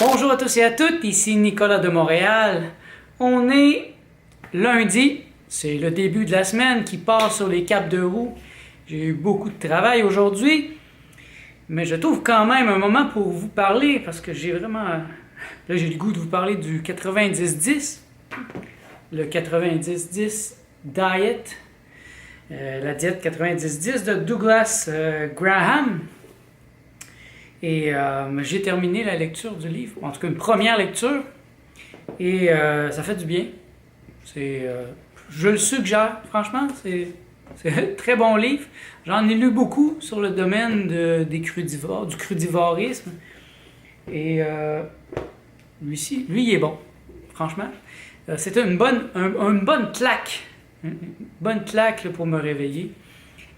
Bonjour à tous et à toutes, ici Nicolas de Montréal. On est lundi, c'est le début de la semaine qui passe sur les Caps de Roue. J'ai eu beaucoup de travail aujourd'hui, mais je trouve quand même un moment pour vous parler parce que j'ai vraiment... Là, j'ai le goût de vous parler du 90-10, le 90-10 Diet, la diète 90-10 de Douglas Graham. Et j'ai terminé la lecture du livre, en tout cas une première lecture, et ça fait du bien. Je le suggère, franchement, c'est un très bon livre. J'en ai lu beaucoup sur le domaine du crudivorisme, et lui, il est bon, franchement. C'était une bonne claque, une bonne claque là, pour me réveiller.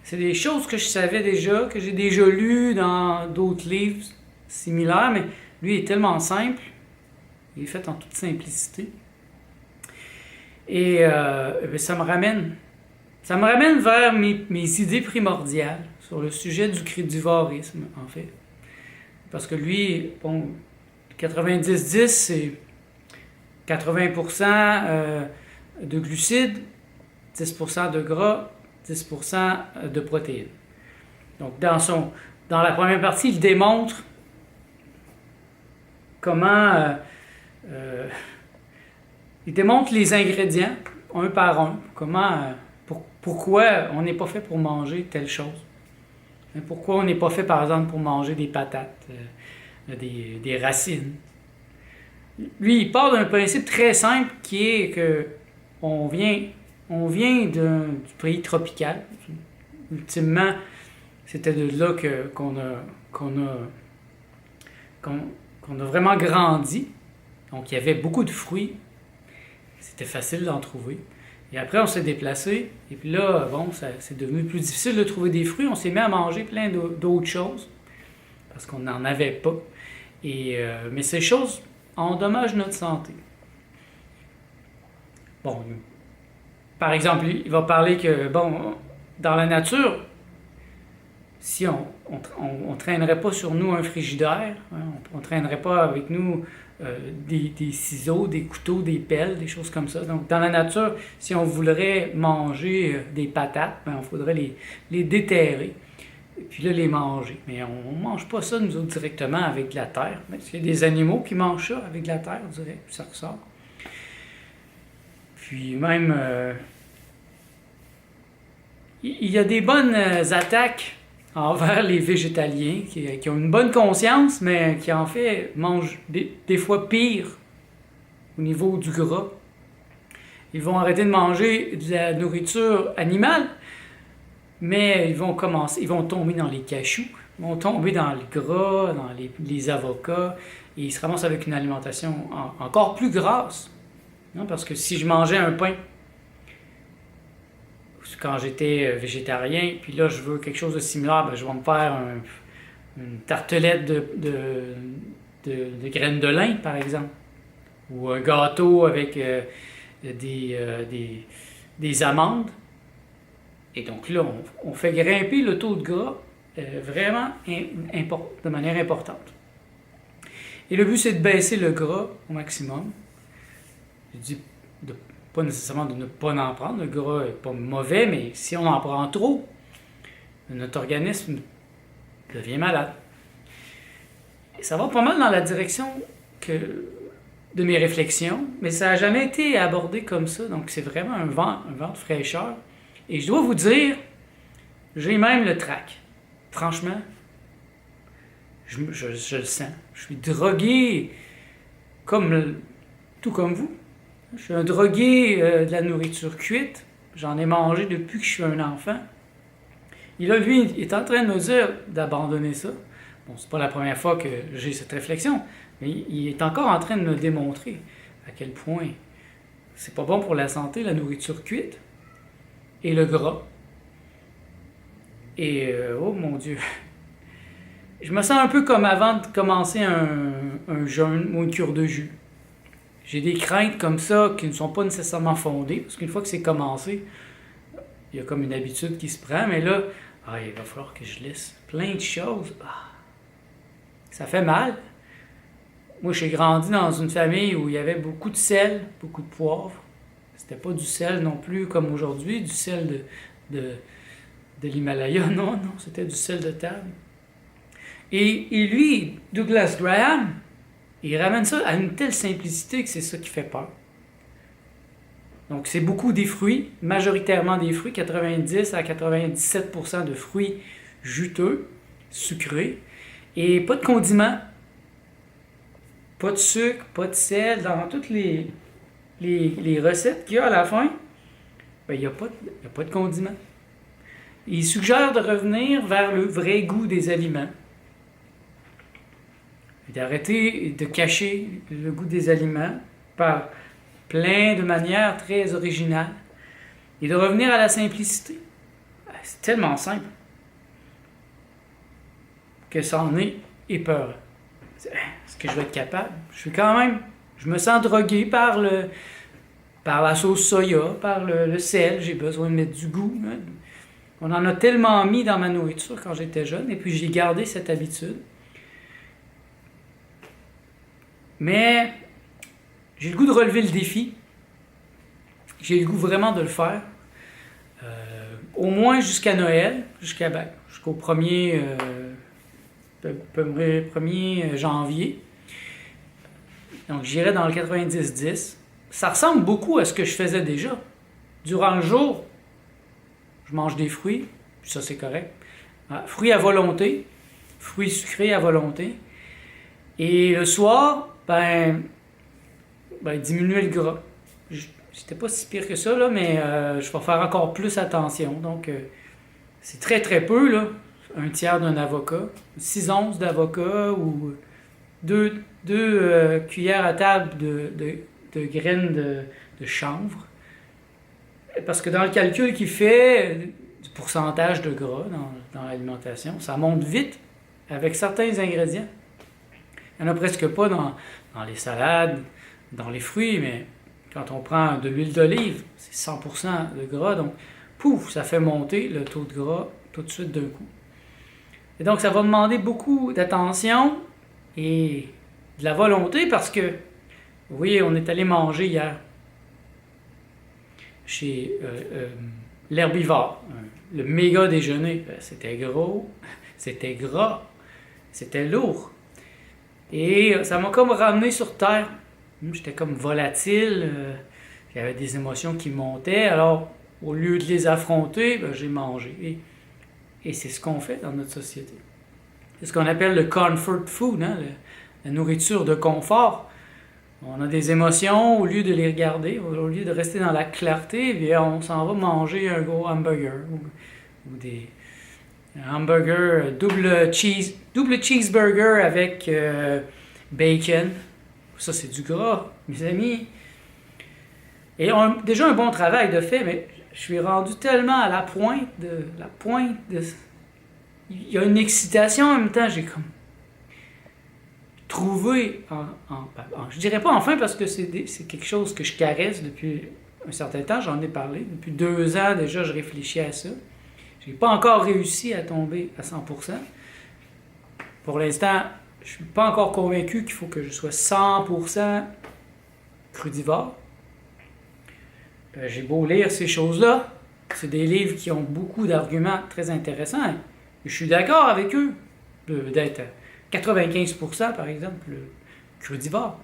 C'est des choses que je savais déjà, que j'ai déjà lues dans d'autres livres similaires, mais lui il est tellement simple, il est fait en toute simplicité. Et ça me ramène vers mes idées primordiales sur le sujet du crudivorisme, en fait. Parce que lui, bon, 90-10, c'est 80% de glucides, 10% de gras, 10% de protéines. Donc, dans la première partie, il démontre comment... il démontre les ingrédients, un par un. Pourquoi on n'est pas fait pour manger telle chose. Pourquoi on n'est pas fait, par exemple, pour manger des patates, des racines. Lui, il part d'un principe très simple qui est que on vient du pays tropical. Ultimement, c'était de là qu'on a vraiment grandi. Donc, il y avait beaucoup de fruits. C'était facile d'en trouver. Et après, on s'est déplacé. Et puis là, bon, c'est devenu plus difficile de trouver des fruits. On s'est mis à manger plein d'autres choses parce qu'on n'en avait pas. Mais ces choses endommagent notre santé. Bon, par exemple, il va parler que, bon, dans la nature, si on traînerait pas sur nous un frigidaire, hein, on traînerait pas avec nous des ciseaux, des couteaux, des pelles, des choses comme ça. Donc, dans la nature, si on voudrait manger des patates, ben, il faudrait les déterrer et puis là, les manger. Mais on ne mange pas ça, nous autres, directement avec de la terre. Parce qu'il y a des animaux qui mangent ça avec de la terre, direct, puis ça ressort. Puis même, il y a des bonnes attaques envers les végétaliens qui ont une bonne conscience, mais qui en fait mangent des fois pire au niveau du gras. Ils vont arrêter de manger de la nourriture animale, mais ils vont tomber dans les cachous, ils vont tomber dans le gras, dans les avocats, et ils se ramassent avec une alimentation encore plus grasse. Non, parce que si je mangeais un pain quand j'étais végétarien, puis là je veux quelque chose de similaire, ben, je vais me faire une tartelette de graines de lin, par exemple, ou un gâteau avec des amandes. Et donc là, on fait grimper le taux de gras vraiment de manière importante. Et le but, c'est de baisser le gras au maximum. Je dis pas nécessairement de ne pas en prendre. Le gras n'est pas mauvais, mais si on en prend trop, notre organisme devient malade. Et ça va pas mal dans la direction de mes réflexions, mais ça n'a jamais été abordé comme ça. Donc c'est vraiment un vent de fraîcheur. Et je dois vous dire, j'ai même le trac. Franchement, je le sens. Je suis drogué tout comme vous. Je suis un drogué de la nourriture cuite. J'en ai mangé depuis que je suis un enfant. Et là, lui, il est en train de me dire d'abandonner ça. Bon, c'est pas la première fois que j'ai cette réflexion, mais il est encore en train de me démontrer à quel point c'est pas bon pour la santé, la nourriture cuite et le gras. Et, oh mon Dieu, je me sens un peu comme avant de commencer un jeûne ou une cure de jus. J'ai des craintes comme ça qui ne sont pas nécessairement fondées, parce qu'une fois que c'est commencé, il y a comme une habitude qui se prend, mais là, il va falloir que je laisse plein de choses. Ça fait mal. moi, j'ai grandi dans une famille où il y avait beaucoup de sel, beaucoup de poivre. C'était pas du sel non plus comme aujourd'hui, du sel de, de l'Himalaya. Non, non, c'était du sel de table. Et lui, Douglas Graham, il ramène ça à une telle simplicité que c'est ça qui fait peur. Donc, c'est beaucoup des fruits, majoritairement des fruits, 90 à 97% de fruits juteux, sucrés, et pas de condiments, pas de sucre, pas de sel. Dans toutes les recettes qu'il y a à la fin, ben, il n'y a pas de condiments. Il suggère de revenir vers le vrai goût des aliments. Et d'arrêter de cacher le goût des aliments par plein de manières très originales et de revenir à la simplicité. C'est tellement simple que ça en est épeurant. Est-ce que je vais être capable? Je me sens drogué par la sauce soya, par le sel, j'ai besoin de mettre du goût. On en a tellement mis dans ma nourriture quand j'étais jeune, et puis j'ai gardé cette habitude. Mais j'ai le goût de relever le défi. J'ai le goût vraiment de le faire. Au moins jusqu'à Noël, jusqu'au 1er janvier. Donc j'irai dans le 90-10. Ça ressemble beaucoup à ce que je faisais déjà. Durant le jour, je mange des fruits, puis ça c'est correct. Fruits à volonté, fruits sucrés à volonté. Et le soir, diminuer le gras. C'était pas si pire que ça, là, mais je vais faire encore plus attention. Donc, c'est très très peu, là. Un tiers d'un avocat, 6 onces d'avocat ou 2 cuillères à table de graines de chanvre. Parce que dans le calcul qu'il fait du pourcentage de gras dans l'alimentation, ça monte vite avec certains ingrédients. Il n'y en a presque pas dans les salades, dans les fruits, mais quand on prend de l'huile d'olive, c'est 100% de gras, donc pouf, ça fait monter le taux de gras tout de suite d'un coup. Et donc ça va demander beaucoup d'attention et de la volonté parce que, vous voyez, on est allé manger hier chez l'herbivore, le méga déjeuner. C'était gros, c'était gras, c'était lourd. Et ça m'a comme ramené sur terre. J'étais comme volatile, j'avais des émotions qui montaient, alors au lieu de les affronter, j'ai mangé. Et c'est ce qu'on fait dans notre société. C'est ce qu'on appelle le comfort food, la nourriture de confort. On a des émotions, au lieu de les regarder, au lieu de rester dans la clarté, bien, on s'en va manger un gros hamburger ou des hamburgers double cheeseburger avec bacon. Ça, c'est du gras, mes amis. Et déjà un bon travail de fait, mais je suis rendu tellement à la pointe de... Il y a une excitation en même temps, j'ai comme trouvé, je dirais pas enfin parce que c'est quelque chose que je caresse depuis un certain temps, j'en ai parlé. Depuis 2 ans déjà, je réfléchis à ça. J'ai pas encore réussi à tomber à 100%. Pour l'instant, je suis pas encore convaincu qu'il faut que je sois 100% crudivore. J'ai beau lire ces choses-là, c'est des livres qui ont beaucoup d'arguments très intéressants. Je suis d'accord avec eux d'être 95% par exemple crudivore.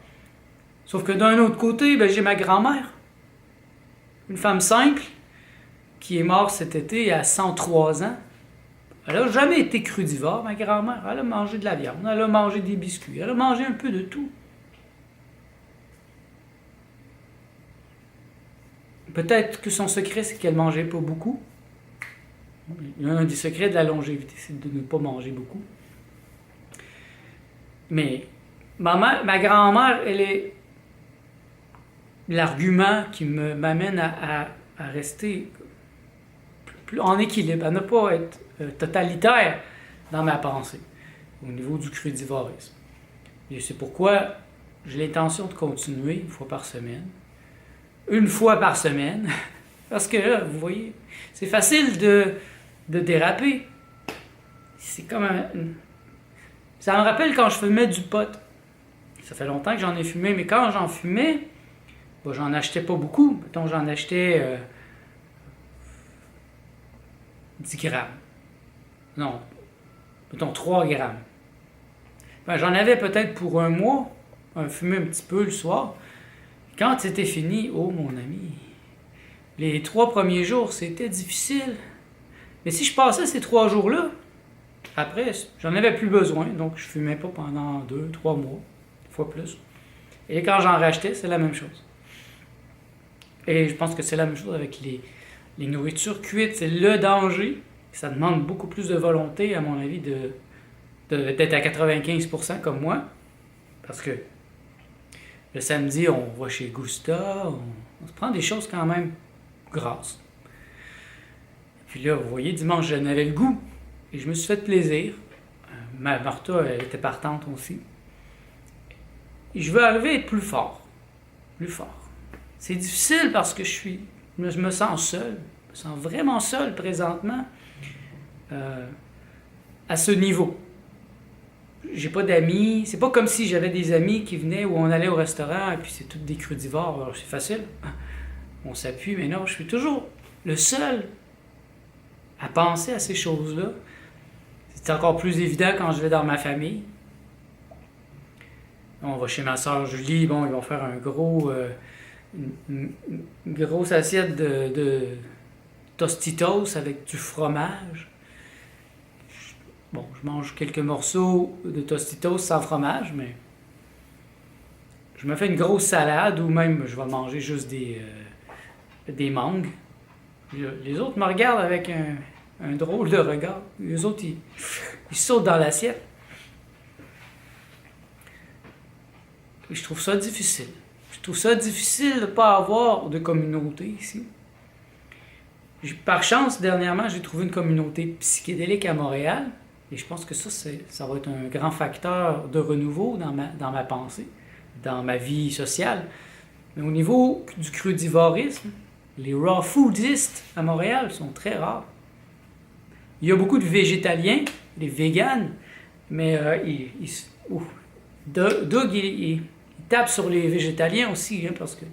Sauf que d'un autre côté, j'ai ma grand-mère, une femme simple, qui est morte cet été à 103 ans. Elle n'a jamais été crudivore, ma grand-mère. Elle a mangé de la viande, elle a mangé des biscuits, elle a mangé un peu de tout. Peut-être que son secret, c'est qu'elle ne mangeait pas beaucoup. Il y a un des secrets de la longévité, c'est de ne pas manger beaucoup. Mais ma grand-mère, elle est l'argument qui m'amène à rester plus en équilibre, à ne pas être totalitaire dans ma pensée au niveau du crudivorisme. Et c'est pourquoi j'ai l'intention de continuer une fois par semaine. Parce que là, vous voyez, c'est facile de déraper. C'est comme ça me rappelle quand je fumais du pot. Ça fait longtemps que j'en ai fumé, mais quand j'en fumais, ben, j'en achetais pas beaucoup. Mettons, j'en achetais 10 grammes. Non, mettons 3 grammes. Ben, j'en avais peut-être pour un mois, fumé un petit peu le soir. Quand c'était fini, oh mon ami, les 3 premiers jours, c'était difficile. Mais si je passais ces 3 jours-là, après, j'en avais plus besoin, donc je fumais pas pendant 2, 3 mois, des fois plus. Et quand j'en rachetais, c'est la même chose. Et je pense que c'est la même chose avec les nourritures cuites. C'est le danger. Ça demande beaucoup plus de volonté, à mon avis, d'être à 95% comme moi. Parce que le samedi, on va chez Gusta, on se prend des choses quand même grasses. Puis là, vous voyez, dimanche, j'en avais le goût. Et je me suis fait plaisir. Martha, elle était partante aussi. Et je veux arriver à être plus fort. Plus fort. C'est difficile parce que je me sens seul. Je me sens vraiment seul présentement à ce niveau. J'ai pas d'amis. C'est pas comme si j'avais des amis qui venaient ou on allait au restaurant et puis c'est tous des crudivores. Alors c'est facile. On s'appuie, mais non, je suis toujours le seul à penser à ces choses-là. C'est encore plus évident quand je vais dans ma famille. On va chez ma soeur Julie, bon, ils vont faire une grosse assiette de Tostitos avec du fromage. Bon, je mange quelques morceaux de Tostitos sans fromage, mais je me fais une grosse salade ou même je vais manger juste des mangues. Les autres me regardent avec un drôle de regard. Les autres, ils sautent dans l'assiette. Et je trouve ça difficile. Je trouve ça difficile de ne pas avoir de communauté ici. Par chance, dernièrement, j'ai trouvé une communauté psychédélique à Montréal. Et je pense que ça va être un grand facteur de renouveau dans ma pensée, dans ma vie sociale. Mais au niveau du crudivorisme, les raw foodistes à Montréal sont très rares. Il y a beaucoup de végétaliens, des véganes, mais Doug, il tape sur les végétaliens aussi, hein, parce que,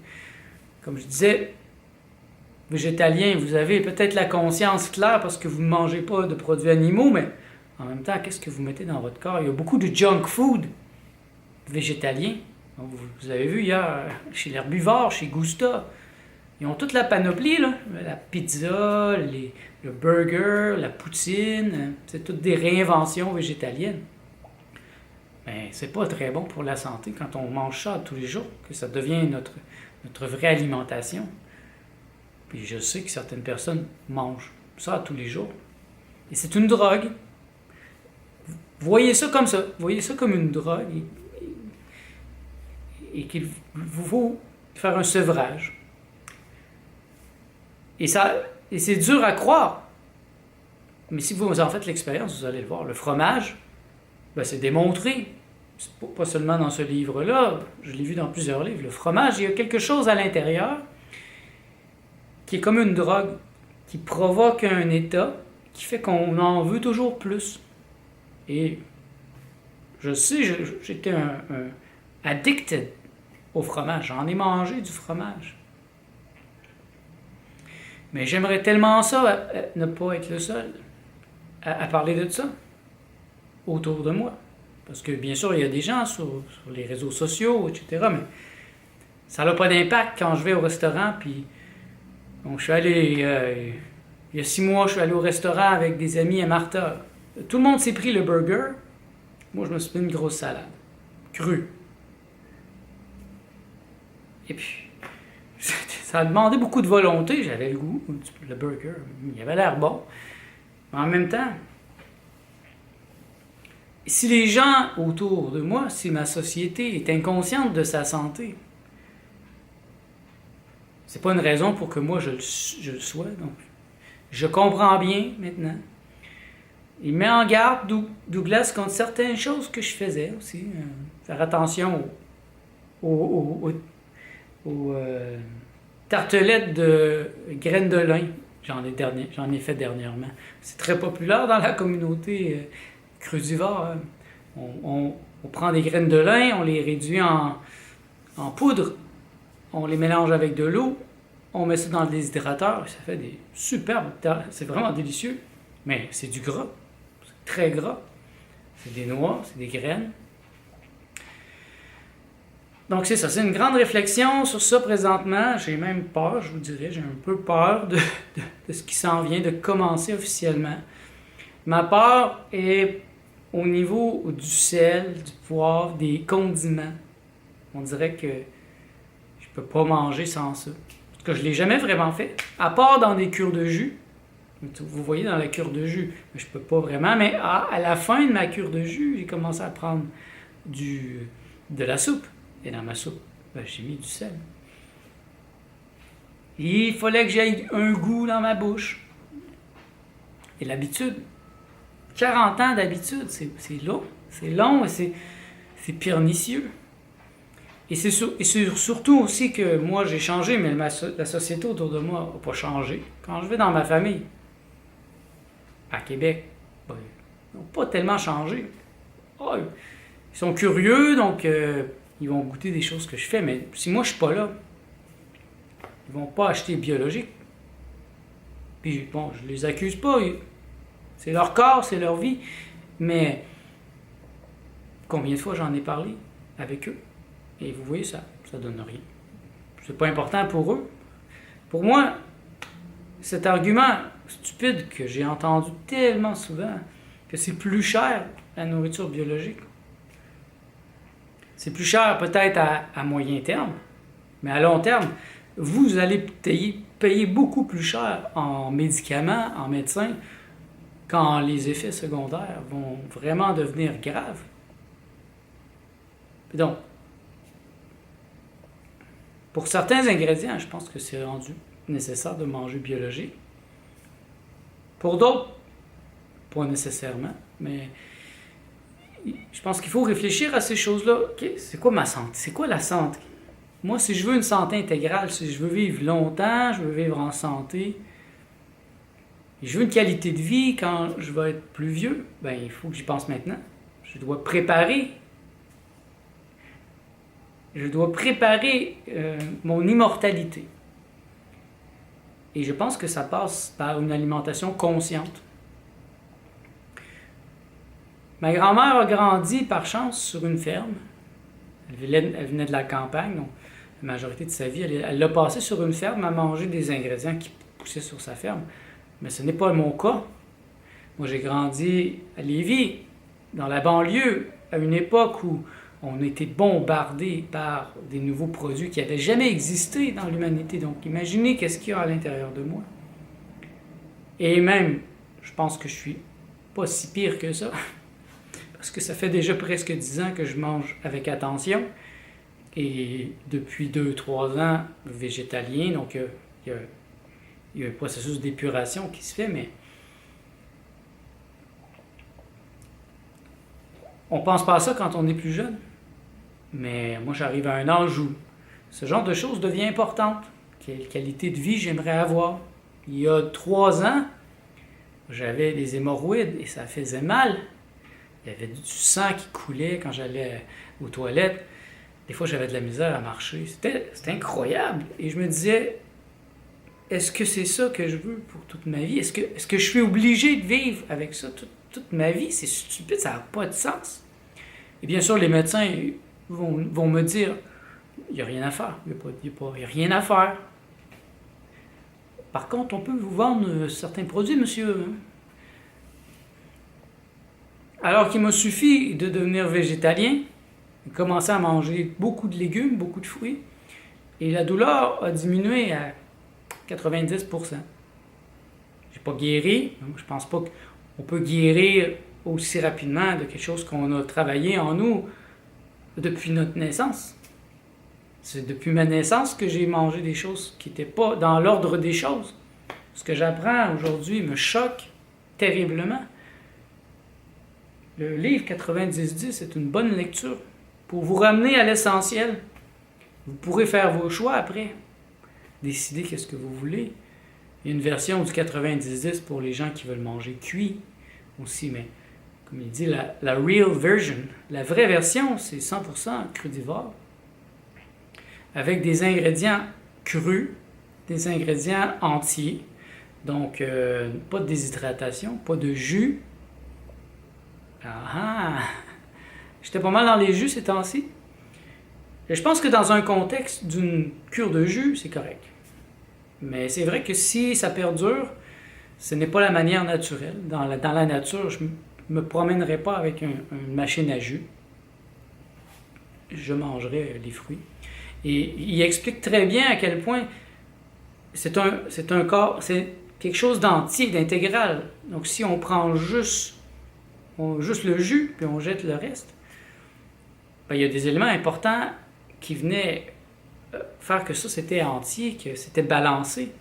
comme je disais, végétalien, vous avez peut-être la conscience claire parce que vous ne mangez pas de produits animaux, mais en même temps, qu'est-ce que vous mettez dans votre corps? Il y a beaucoup de junk food végétalien. Vous avez vu hier, chez l'herbivore, chez Gusta, ils ont toute la panoplie, là. La pizza, le burger, la poutine, c'est toutes des réinventions végétaliennes. Mais c'est pas très bon pour la santé quand on mange ça tous les jours, que ça devient notre vraie alimentation. Puis je sais que certaines personnes mangent ça tous les jours. Et c'est une drogue. Voyez ça comme ça. Voyez ça comme une drogue. Et qu'il vous faut faire un sevrage. Et c'est dur à croire. Mais si vous en faites l'expérience, vous allez le voir. Le fromage, ben c'est démontré. C'est pas seulement dans ce livre-là. Je l'ai vu dans plusieurs livres. Le fromage, il y a quelque chose à l'intérieur qui est comme une drogue, qui provoque un état qui fait qu'on en veut toujours plus. Et je sais, j'étais un addicted au fromage. J'en ai mangé du fromage. Mais j'aimerais tellement ça, ne pas être le seul à parler de ça autour de moi. Parce que bien sûr, il y a des gens sur les réseaux sociaux, etc. Mais ça n'a pas d'impact quand je vais au restaurant. Puis, donc, je suis allé, il y a 6 mois, je suis allé au restaurant avec des amis à Martha. Tout le monde s'est pris le burger. Moi, je me suis pris une grosse salade. Crue. Et puis, ça a demandé beaucoup de volonté. J'avais le goût. Le burger, il avait l'air bon. Mais en même temps, si les gens autour de moi, si ma société est inconsciente de sa santé, c'est pas une raison pour que moi je le sois. Donc, je comprends bien maintenant. Il met en garde Douglas contre certaines choses que je faisais aussi. Faire attention aux tartelettes de graines de lin. J'en ai fait dernièrement. C'est très populaire dans la communauté crudivore. On prend des graines de lin, on les réduit en poudre, on les mélange avec de l'eau, on met ça dans le déshydrateur, ça fait des superbes, c'est vraiment délicieux, mais c'est du gras, c'est très gras, c'est des noix, c'est des graines. Donc c'est ça, c'est une grande réflexion sur ça présentement. J'ai même peur, je vous dirais, j'ai un peu peur de ce qui s'en vient, de commencer officiellement. Ma peur est au niveau du sel, du poivre, des condiments. On dirait que je peux pas manger sans ça. En tout cas, je l'ai jamais vraiment fait, à part dans des cures de jus. Vous voyez dans la cure de jus, je peux pas vraiment, mais à la fin de ma cure de jus, j'ai commencé à prendre de la soupe. Et dans ma soupe, j'ai mis du sel. Et il fallait que j'aie un goût dans ma bouche. Et l'habitude, 40 ans d'habitude, c'est long et c'est pernicieux. Et c'est surtout aussi que moi j'ai changé, mais la société autour de moi n'a pas changé. Quand je vais dans ma famille, à Québec, ils n'ont pas tellement changé. Oh, ils sont curieux, donc ils vont goûter des choses que je fais, mais si moi je suis pas là, ils vont pas acheter biologique. Puis bon, je les accuse pas, c'est leur corps, c'est leur vie, mais combien de fois j'en ai parlé avec eux? Et vous voyez, ça donne rien. C'est pas important pour eux. Pour moi, cet argument stupide que j'ai entendu tellement souvent, que c'est plus cher la nourriture biologique. C'est plus cher peut-être à moyen terme, mais à long terme, vous allez payer beaucoup plus cher en médicaments, en médecins, quand les effets secondaires vont vraiment devenir graves. Donc, pour certains ingrédients, je pense que c'est rendu nécessaire de manger biologique. Pour d'autres, pas nécessairement, mais je pense qu'il faut réfléchir à ces choses-là. Okay, c'est quoi ma santé? C'est quoi la santé? Moi, si je veux une santé intégrale, si je veux vivre longtemps, je veux vivre en santé, et je veux une qualité de vie quand je vais être plus vieux, ben il faut que j'y pense maintenant. Je dois préparer mon immortalité. Et je pense que ça passe par une alimentation consciente. Ma grand-mère a grandi par chance sur une ferme. Elle venait de la campagne, donc la majorité de sa vie, elle l'a passé sur une ferme à manger des ingrédients qui poussaient sur sa ferme. Mais ce n'est pas mon cas. Moi, j'ai grandi à Lévis, dans la banlieue, à une époque où on était bombardé par des nouveaux produits qui n'avaient jamais existé dans l'humanité. Donc, imaginez qu'est-ce qu'il y a à l'intérieur de moi. Et même, je pense que je suis pas si pire que ça, parce que ça fait déjà presque 10 ans que je mange avec attention, et depuis 2-3 ans, végétalien, donc il y a un processus d'épuration qui se fait, mais on pense pas à ça quand on est plus jeune. Mais moi, j'arrive à un âge où ce genre de choses devient importante. Quelle qualité de vie j'aimerais avoir? Il y a 3 ans, j'avais des hémorroïdes et ça faisait mal. Il y avait du sang qui coulait quand j'allais aux toilettes. Des fois, j'avais de la misère à marcher. C'était incroyable. Et je me disais, est-ce que c'est ça que je veux pour toute ma vie? Est-ce que je suis obligé de vivre avec ça toute ma vie? C'est stupide, ça n'a pas de sens. Et bien sûr, les médecins vont me dire, il n'y a rien à faire. Il n'y a rien à faire. Par contre, on peut vous vendre certains produits, monsieur. Alors qu'il m'a suffi de devenir végétalien, de commencer à manger beaucoup de légumes, beaucoup de fruits, et la douleur a diminué à 90%. Je n'ai pas guéri. Je ne pense pas qu'on peut guérir aussi rapidement de quelque chose qu'on a travaillé en nous depuis notre naissance. C'est depuis ma naissance que j'ai mangé des choses qui n'étaient pas dans l'ordre des choses. Ce que j'apprends aujourd'hui me choque terriblement. Le livre 90-10 est une bonne lecture pour vous ramener à l'essentiel. Vous pourrez faire vos choix après. Décider qu'est-ce que vous voulez. Il y a une version du 90-10 pour les gens qui veulent manger cuit aussi, mais comme il dit, la real version. La vraie version, c'est 100% crudivore, avec des ingrédients crus, des ingrédients entiers. Donc, pas de déshydratation, pas de jus. J'étais pas mal dans les jus ces temps-ci. Et je pense que dans un contexte d'une cure de jus, c'est correct. Mais c'est vrai que si ça perdure, ce n'est pas la manière naturelle. Dans la nature, je ne me promènerai pas avec une machine à jus. Je mangerai les fruits. Et il explique très bien à quel point c'est un corps, c'est quelque chose d'entier, d'intégral. Donc si on prend juste le jus, puis on jette le reste, ben, il y a des éléments importants qui venaient faire que ça c'était entier, que c'était balancé.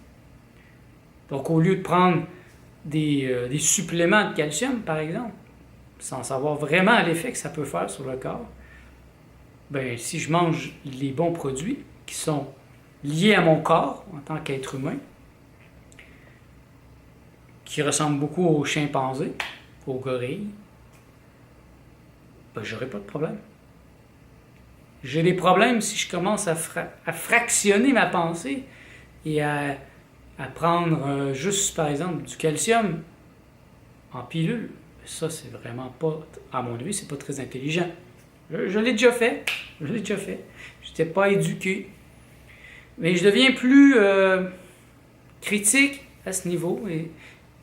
Donc au lieu de prendre des suppléments de calcium, par exemple, sans savoir vraiment l'effet que ça peut faire sur le corps, ben, si je mange les bons produits qui sont liés à mon corps en tant qu'être humain, qui ressemblent beaucoup aux chimpanzés, aux gorilles, ben, j'aurai pas de problème. J'ai des problèmes si je commence à fractionner ma pensée et à prendre juste, par exemple, du calcium en pilule. Ça, c'est vraiment pas, à mon avis, c'est pas très intelligent. Je l'ai déjà fait. Je n'étais pas éduqué. Mais je deviens plus critique à ce niveau.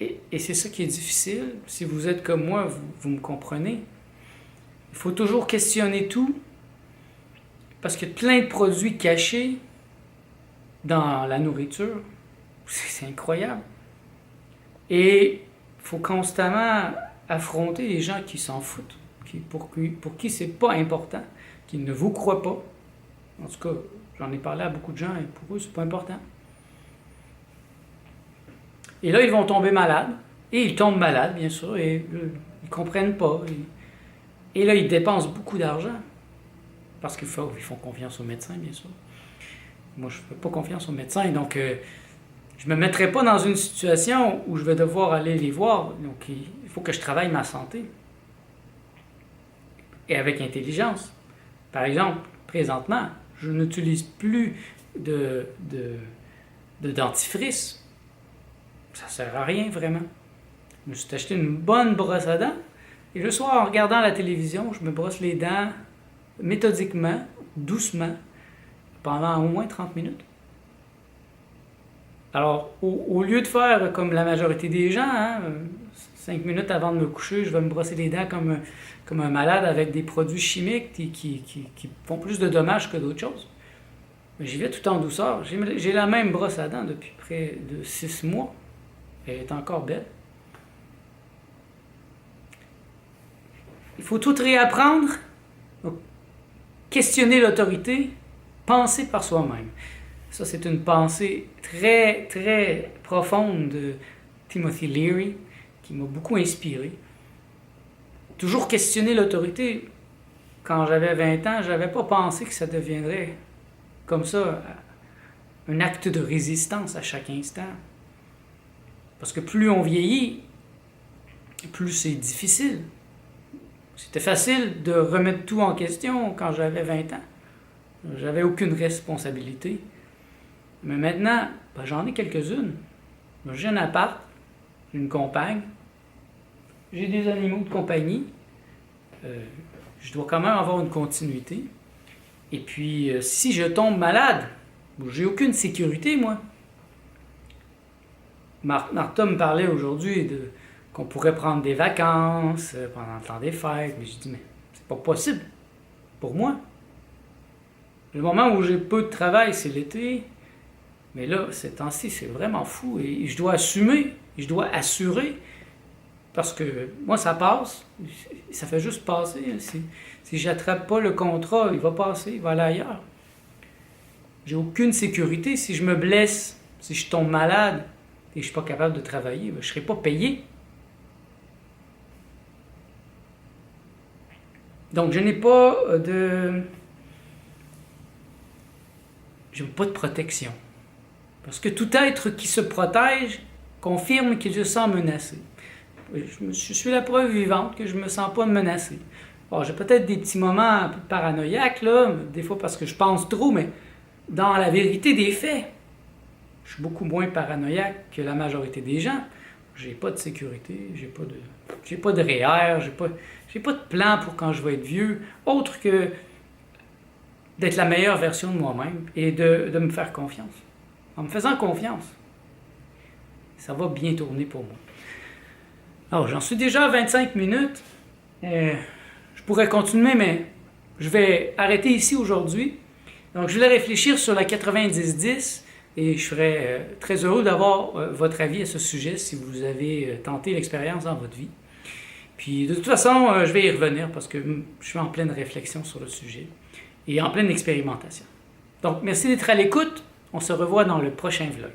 Et c'est ça qui est difficile. Si vous êtes comme moi, vous me comprenez. Il faut toujours questionner tout. Parce qu'il y a plein de produits cachés dans la nourriture. C'est incroyable. Et il faut constamment affronter les gens qui s'en foutent. Pour qui c'est pas important, qui ne vous croient pas. En tout cas, j'en ai parlé à beaucoup de gens et pour eux, c'est pas important. Et là, ils vont tomber malades. Et ils tombent malades, bien sûr, et ils comprennent pas. Et là, ils dépensent beaucoup d'argent. Parce qu'ils font confiance aux médecins, bien sûr. Moi, je ne fais pas confiance aux médecins, donc je ne me mettrai pas dans une situation où je vais devoir aller les voir. Donc, il faut que je travaille ma santé. Et avec intelligence. Par exemple, présentement, je n'utilise plus de dentifrice. Ça ne sert à rien, vraiment. Je me suis acheté une bonne brosse à dents. Et le soir, en regardant la télévision, je me brosse les dents méthodiquement, doucement, pendant au moins 30 minutes. Alors, au lieu de faire comme la majorité des gens, 5 minutes avant de me coucher, je vais me brosser les dents comme un malade avec des produits chimiques qui font plus de dommages que d'autres choses. Mais j'y vais tout en douceur. J'ai la même brosse à dents depuis près de 6 mois. Elle est encore belle. Il faut tout réapprendre. Donc, questionner l'autorité, penser par soi-même. Ça, c'est une pensée très, très profonde de Timothy Leary, qui m'a beaucoup inspiré. Toujours questionner l'autorité. Quand j'avais 20 ans, je n'avais pas pensé que ça deviendrait comme ça un acte de résistance à chaque instant. Parce que plus on vieillit, plus c'est difficile. C'était facile de remettre tout en question quand j'avais 20 ans. J'avais aucune responsabilité. Mais maintenant, j'en ai quelques-unes. J'ai un appart, j'ai une compagne, j'ai des animaux de compagnie. Je dois quand même avoir une continuité. Et puis, si je tombe malade, j'ai aucune sécurité, moi. Martha me parlait aujourd'hui qu'on pourrait prendre des vacances pendant le temps des fêtes. Mais je dis, mais c'est pas possible pour moi. Le moment où j'ai peu de travail, c'est l'été. Mais là, ces temps-ci, c'est vraiment fou. Et je dois assumer, je dois assurer. Parce que moi, ça passe. Ça fait juste passer. Si j'attrape pas le contrat, il va passer, il va aller ailleurs. J'ai aucune sécurité. Si je me blesse, si je tombe malade et je suis pas capable de travailler, je ne serai pas payé. Donc, je n'ai pas de protection. Parce que tout être qui se protège confirme qu'il se sent menacé. Je suis la preuve vivante que je me sens pas menacé. Bon, j'ai peut-être des petits moments un peu paranoïaques, là, des fois parce que je pense trop, mais dans la vérité des faits, je suis beaucoup moins paranoïaque que la majorité des gens. J'ai pas de sécurité, j'ai pas de REER, j'ai pas de plan pour quand je vais être vieux, autre que d'être la meilleure version de moi-même et de me faire confiance. En me faisant confiance, ça va bien tourner pour moi. Alors, j'en suis déjà à 25 minutes. Je pourrais continuer, mais je vais arrêter ici aujourd'hui. Donc, je vais réfléchir sur la 90-10 et je serais très heureux d'avoir votre avis à ce sujet si vous avez tenté l'expérience dans votre vie. Puis, de toute façon, je vais y revenir parce que je suis en pleine réflexion sur le sujet et en pleine expérimentation. Donc, merci d'être à l'écoute. On se revoit dans le prochain vlog.